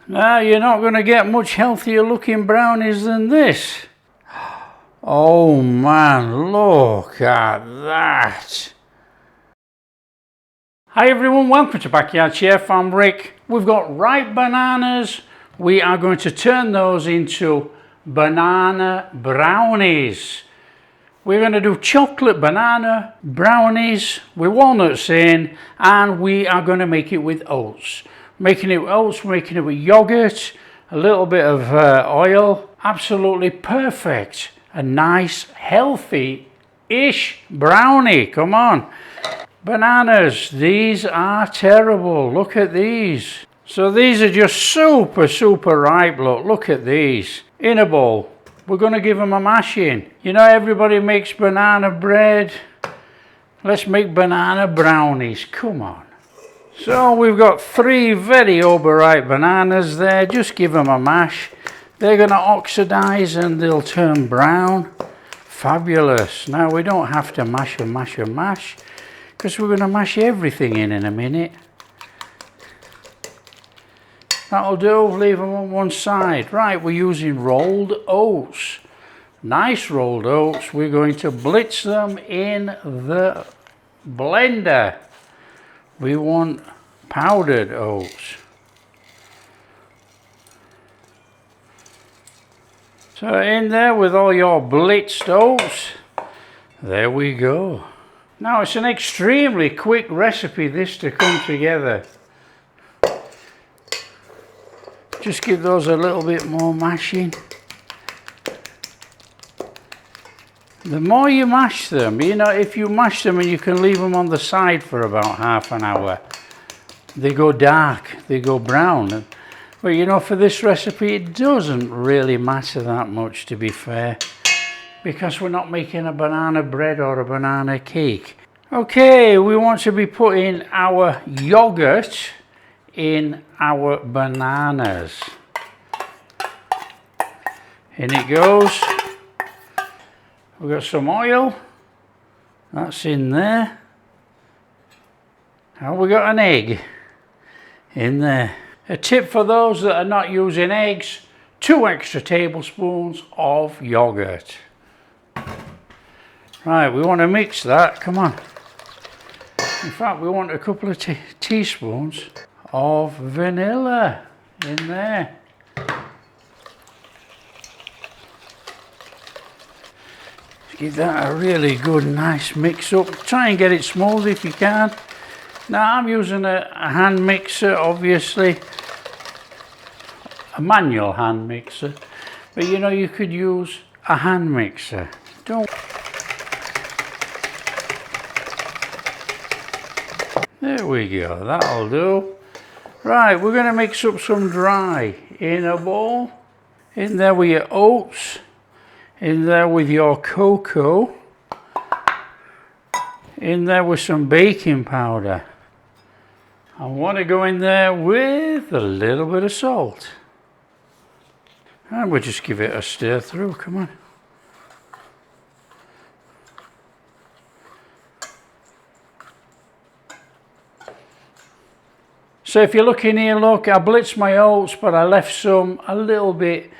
Now you're not going to get much healthier looking brownies than this. Oh man, look at that. Hi everyone, welcome to Backyard Chef. I'm Rick. We've got ripe bananas. We are going to turn those into banana brownies. We're going to do chocolate banana brownies with walnuts in, and we are going to make it with oats. Making it with oats, making it with yogurt, a little bit of oil. Absolutely perfect. A nice, healthy-ish brownie. Come on. Bananas, these are terrible. Look at these. So these are just super ripe. Look at these. In a bowl. We're going to give them a mashing. You know, everybody makes banana bread. Let's make banana brownies. Come on. So we've got 3 very overripe bananas there. Just give them a mash. They're going to oxidize and they'll turn brown. Fabulous. Now we don't have to mash and mash and mash, because we're going to mash everything in a minute. That'll do, leave them on one side. Right, we're using rolled oats. Nice rolled oats. We're going to blitz them in the blender. We want powdered oats. So in there with all your blitzed oats. There we go. Now it's an extremely quick recipe, this, to come together. Just give those a little bit more mashing. The more you mash them, you know, if you mash them and you can leave them on the side for about half an hour, they go dark, they go brown. But you know, for this recipe, it doesn't really matter that much, to be fair, because we're not making a banana bread or a banana cake. Okay, we want to be putting our yogurt in our bananas. In it goes. We've got some oil. That's in there. And we got an egg in there. A tip for those that are not using eggs: 2 extra tablespoons of yogurt. Right, we want to mix that. Come on. In fact, we want a couple of teaspoons of vanilla in there. Give that a really good, nice mix up. Try and get it smooth if you can. Now I'm using a hand mixer, obviously. A manual hand mixer. But you know, you could use a hand mixer. There we go, that'll do. Right, we're going to mix up some dry in a bowl. In there with your oats. In there with your cocoa. In there with some baking powder. I want to go in there with a little bit of salt. And we'll just give it a stir through, come on. So if you're looking here, look, I blitzed my oats, but I left a little bit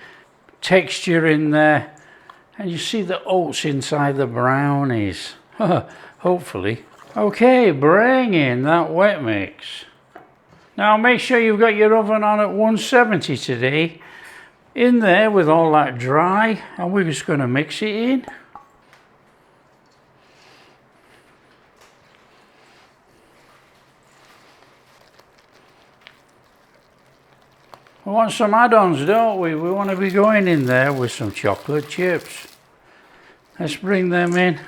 texture in there. And you see the oats inside the brownies. Hopefully. Okay, bring in that wet mix. Now make sure you've got your oven on at 170 today. In there with all that dry, and we're just going to mix it in. We want some add-ons, don't we? We want to be going in there with some chocolate chips. Let's bring them in.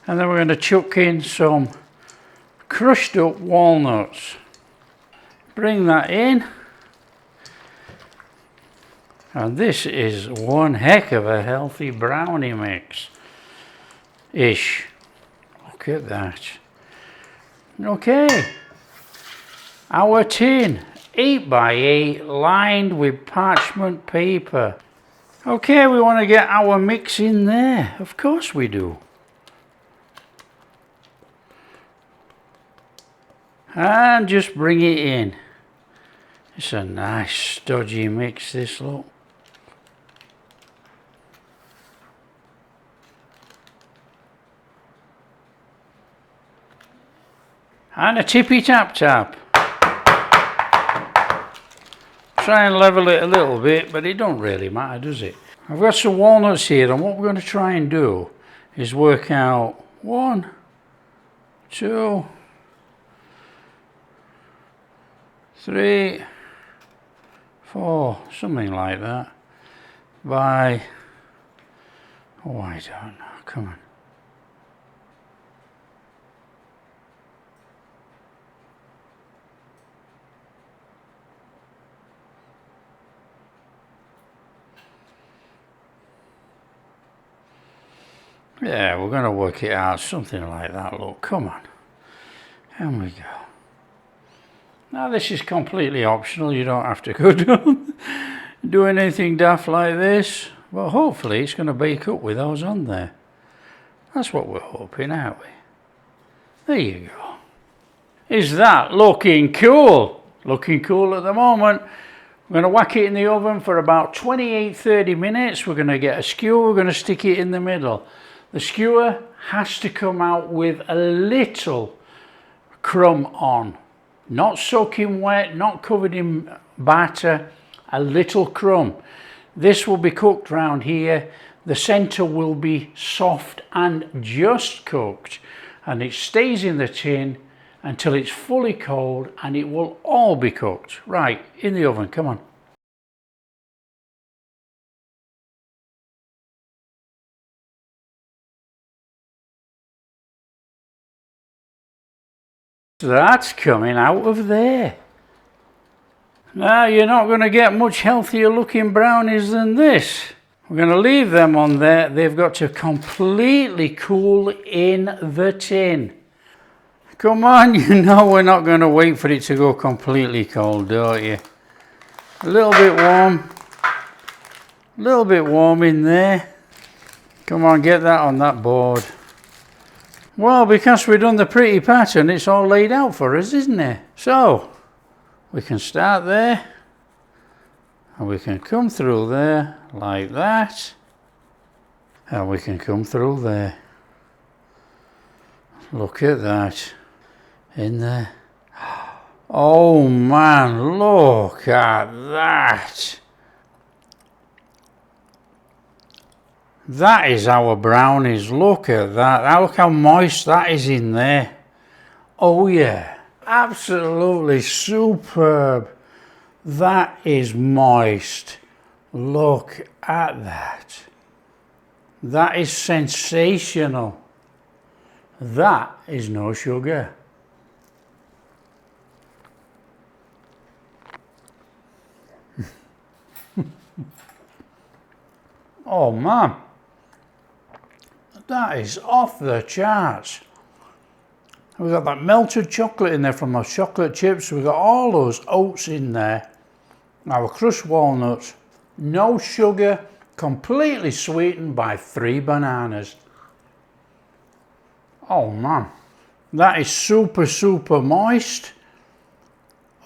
And then we're going to chuck in some crushed up walnuts. Bring that in. And this is one heck of a healthy brownie mix-ish. Look at that. Okay. Our tin. 8 by 8 lined with parchment paper. Okay, we want to get our mix in there. Of course we do. And just bring it in. It's a nice stodgy mix, this, look. And a tippy tap tap. Try and level it a little bit, but it don't really matter, does it? I've got some walnuts here, and what we're going to try and do is work out 1, 2, 3, 4, something like that, by, oh, I don't know, come on. Yeah, we're going to work it out, something like that, look, come on. And we go. Now this is completely optional, you don't have to go doing anything daft like this, but hopefully it's going to bake up with those on there. That's what we're hoping, aren't we? There you go. Is that looking cool? Looking cool at the moment. We're going to whack it in the oven for about 28-30 minutes. We're going to get a skewer, we're going to stick it in the middle. The skewer has to come out with a little crumb on. Not soaking wet, not covered in batter, a little crumb. This will be cooked round here. The centre will be soft and just cooked. And it stays in the tin until it's fully cold, and it will all be cooked. Right, in the oven, come on. That's coming out of there. Now you're not going to get much healthier looking brownies than this. We're going to leave them on there. They've got to completely cool in the tin. Come on, you know we're not going to wait for it to go completely cold, don't you? A little bit warm. A little bit warm in there. Come on, get that on that board. Well, because we've done the pretty pattern, it's all laid out for us, isn't it? So, we can start there, and we can come through there, like that, and we can come through there. Look at that, in there. Oh man, look at that. That is our brownies, look at that, look how moist that is in there. Oh yeah, absolutely superb. That is moist. Look at that. That is sensational. That is no sugar. Oh man. That is off the charts. We've got that melted chocolate in there from those chocolate chips. We've got all those oats in there. Our crushed walnuts. No sugar. Completely sweetened by 3 bananas. Oh man. That is super, super moist.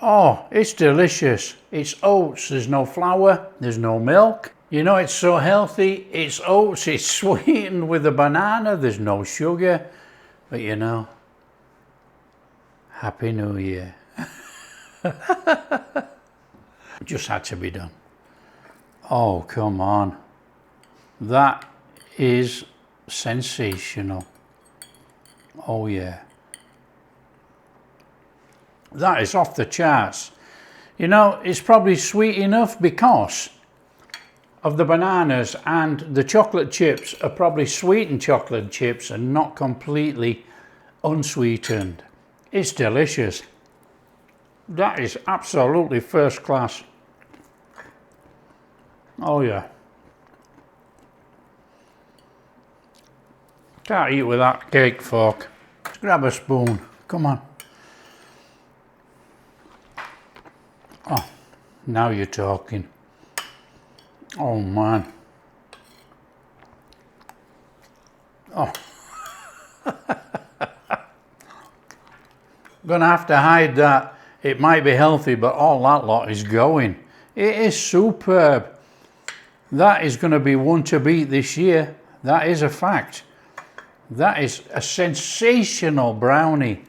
Oh, it's delicious. It's oats. There's no flour. There's no milk. You know, it's so healthy. It's oats, it's sweetened with a banana, there's no sugar. But you know, Happy New Year. Just had to be done. Oh, come on. That is sensational. Oh yeah. That is off the charts. You know, it's probably sweet enough because of the bananas, and the chocolate chips are probably sweetened chocolate chips and not completely unsweetened. It's delicious. That is absolutely first class. Oh yeah. Can't eat with that cake fork. Let's grab a spoon. Come on. Oh, now you're talking. Oh man. Oh. Gonna have to hide that It might be healthy, but all that lot is going. It is superb. That is going to be one to beat this year. That is a fact. That is a sensational brownie.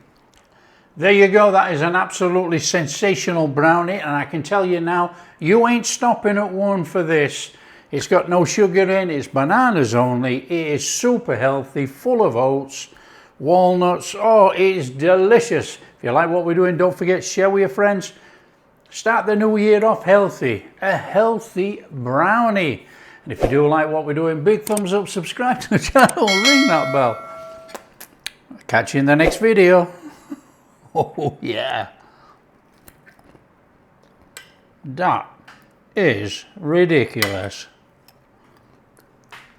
There you go. That is an absolutely sensational brownie. And I can tell you now, you ain't stopping at one for this. It's got no sugar in. It's bananas only. It is super healthy, full of oats, walnuts. Oh, it is delicious. If you like what we're doing, don't forget to share with your friends. Start the new year off healthy. A healthy brownie. And if you do like what we're doing, big thumbs up, subscribe to the channel, ring that bell. Catch you in the next video. Oh yeah. That is ridiculous.